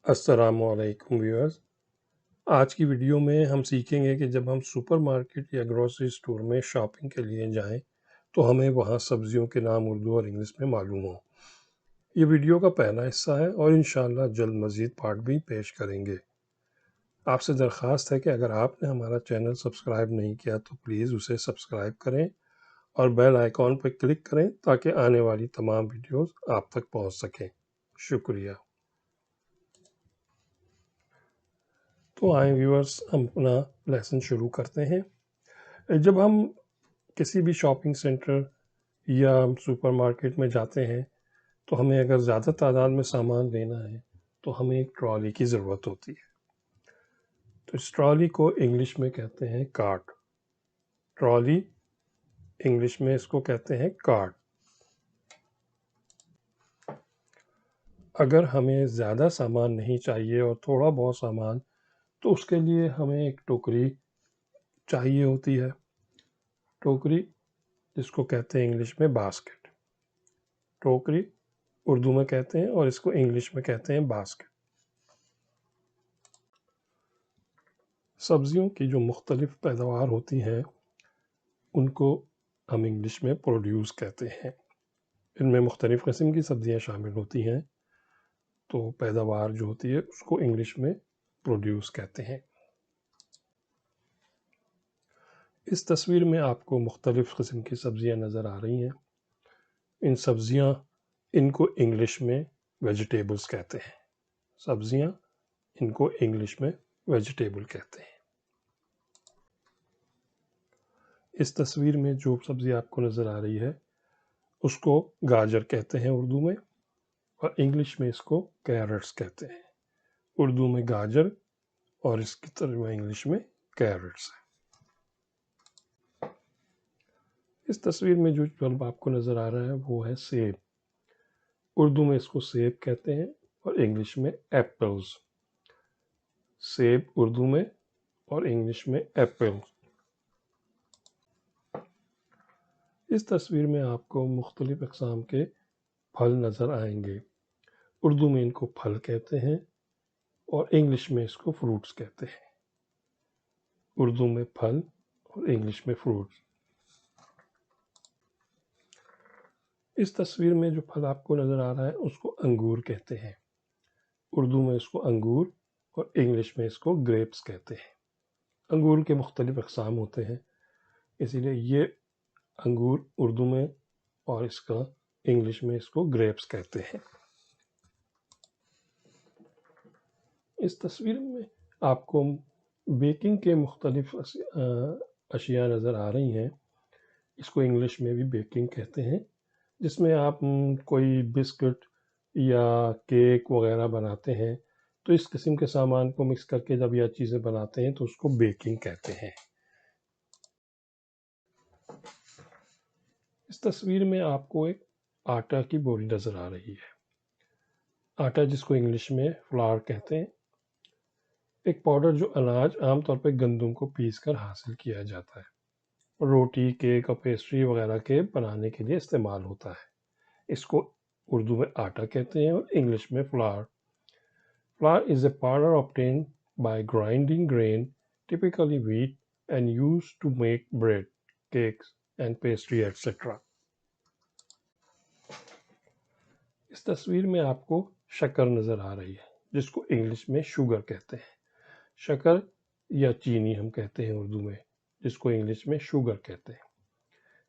السلام علیکم ویورز، آج کی ویڈیو میں ہم سیکھیں گے کہ جب ہم سپر مارکیٹ یا گروسری سٹور میں شاپنگ کے لیے جائیں تو ہمیں وہاں سبزیوں کے نام اردو اور انگلش میں معلوم ہوں۔ یہ ویڈیو کا پہلا حصہ ہے اور انشاءاللہ جلد مزید پارٹ بھی پیش کریں گے۔ آپ سے درخواست ہے کہ اگر آپ نے ہمارا چینل سبسکرائب نہیں کیا تو پلیز اسے سبسکرائب کریں اور بیل آئیکن پر کلک کریں تاکہ آنے والی تمام ویڈیوز آپ تک پہنچ سکیں۔ شکریہ۔ تو آئیں ویورز، ہم اپنا لیسن شروع کرتے ہیں۔ جب ہم کسی بھی شاپنگ سینٹر یا سپر مارکیٹ میں جاتے ہیں تو ہمیں اگر زیادہ تعداد میں سامان لینا ہے تو ہمیں ایک ٹرالی کی ضرورت ہوتی ہے۔ تو اس ٹرالی کو انگلش میں کہتے ہیں کارٹ۔ ٹرالی انگلش میں اس کو کہتے ہیں کارٹ۔ اگر ہمیں زیادہ سامان نہیں چاہیے اور تھوڑا بہت سامان، تو اس کے لیے ہمیں ایک ٹوکری چاہیے ہوتی ہے۔ ٹوکری جس کو کہتے ہیں انگلش میں باسکٹ۔ ٹوکری اردو میں کہتے ہیں اور اس کو انگلش میں کہتے ہیں باسکٹ۔ سبزیوں کی جو مختلف پیداوار ہوتی ہیں ان کو ہم انگلش میں پروڈیوس کہتے ہیں۔ ان میں مختلف قسم کی سبزیاں شامل ہوتی ہیں، تو پیداوار جو ہوتی ہے اس کو انگلش میں پروڈیوس کہتے ہیں۔ اس تصویر میں آپ کو مختلف قسم کی سبزیاں نظر آ رہی ہیں۔ ان کو انگلش میں ویجیٹیبلز کہتے ہیں۔ سبزیاں ان کو انگلش میں ویجیٹیبل کہتے ہیں۔ اس تصویر میں جو سبزی آپ کو نظر آ رہی ہے اس کو گاجر کہتے ہیں اردو میں، اور انگلش میں اس کو کیرٹس کہتے ہیں۔ اردو میں گاجر اور اس کی ترجمہ انگلش میں کیرٹس ہے۔ اس تصویر میں جو بلب آپ کو نظر آ رہا ہے وہ ہے سیب۔ اردو میں اس کو سیب کہتے ہیں اور انگلش میں ایپلز۔ سیب اردو میں اور انگلش میں ایپل۔ اس تصویر میں آپ کو مختلف اقسام کے پھل نظر آئیں گے۔ اردو میں ان کو پھل کہتے ہیں اور انگلش میں اس کو فروٹس کہتے ہیں۔ اردو میں پھل اور انگلش میں فروٹس۔ اس تصویر میں جو پھل آپ کو نظر آ رہا ہے اس کو انگور کہتے ہیں۔ اردو میں اس کو انگور اور انگلش میں اس کو گریپس کہتے ہیں۔ انگور کے مختلف اقسام ہوتے ہیں، اسی لیے یہ انگور اردو میں اور اس کا انگلش میں اس کو گریپس کہتے ہیں۔ اس تصویر میں آپ کو بیکنگ کے مختلف اشیاء نظر آ رہی ہیں۔ اس کو انگلش میں بھی بیکنگ کہتے ہیں، جس میں آپ کوئی بسکٹ یا کیک وغیرہ بناتے ہیں تو اس قسم کے سامان کو مکس کر کے جب یہ چیزیں بناتے ہیں تو اس کو بیکنگ کہتے ہیں۔ اس تصویر میں آپ کو ایک آٹا کی بوری نظر آ رہی ہے۔ آٹا جس کو انگلش میں فلاور کہتے ہیں، ایک پاؤڈر جو اناج عام طور پہ گندم کو پیس کر حاصل کیا جاتا ہے، روٹی، کیک اور پیسٹری وغیرہ کے بنانے کے لیے استعمال ہوتا ہے۔ اس کو اردو میں آٹا کہتے ہیں اور انگلش میں flower. Flower is a powder obtained by grinding grain, typically wheat, and used to make bread, cakes, and pastry, etc. اس تصویر میں آپ کو شکر نظر آ رہی ہے جس کو انگلش میں شوگر کہتے ہیں۔ شکر یا چینی ہم کہتے ہیں اردو میں، جس کو انگلش میں شوگر کہتے ہیں۔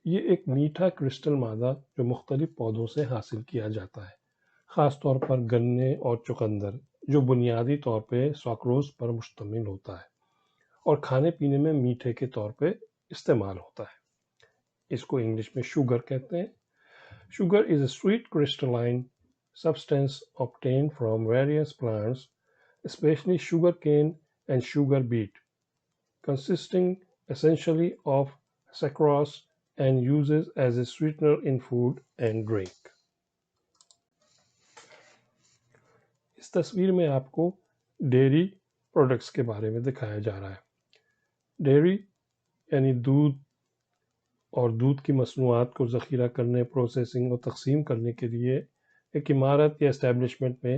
یہ ایک میٹھا کرسٹل مادہ جو مختلف پودوں سے حاصل کیا جاتا ہے، خاص طور پر گنے اور چقندر، جو بنیادی طور پہ سوکروز پر مشتمل ہوتا ہے اور کھانے پینے میں میٹھے کے طور پہ استعمال ہوتا ہے۔ اس کو انگلش میں شوگر کہتے ہیں۔ Sugar is a sweet crystalline substance obtained from various plants, especially sugarcane and sugar beet, consisting essentially of saccharose and uses as a sweetener in food and drink. اس تصویر میں آپ کو ڈیری پروڈکٹس کے بارے میں دکھایا جا رہا ہے۔ ڈیری یعنی دودھ اور دودھ کی مصنوعات کو ذخیرہ کرنے، پروسیسنگ اور تقسیم کرنے کے لیے ایک عمارت یا اسٹیبلشمنٹ میں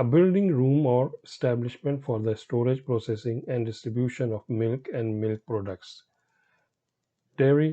A building room or establishment for the storage, processing and distribution of milk and milk products. Dairy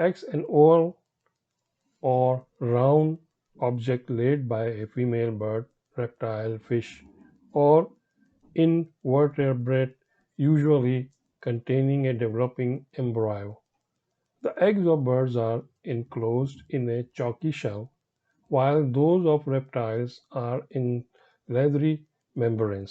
Eggs, an oval or round object laid by a female bird, reptile, fish, or invertebrate, usually containing a developing embryo. The eggs of birds are enclosed in a chalky shell, while those of reptiles are in leathery membranes.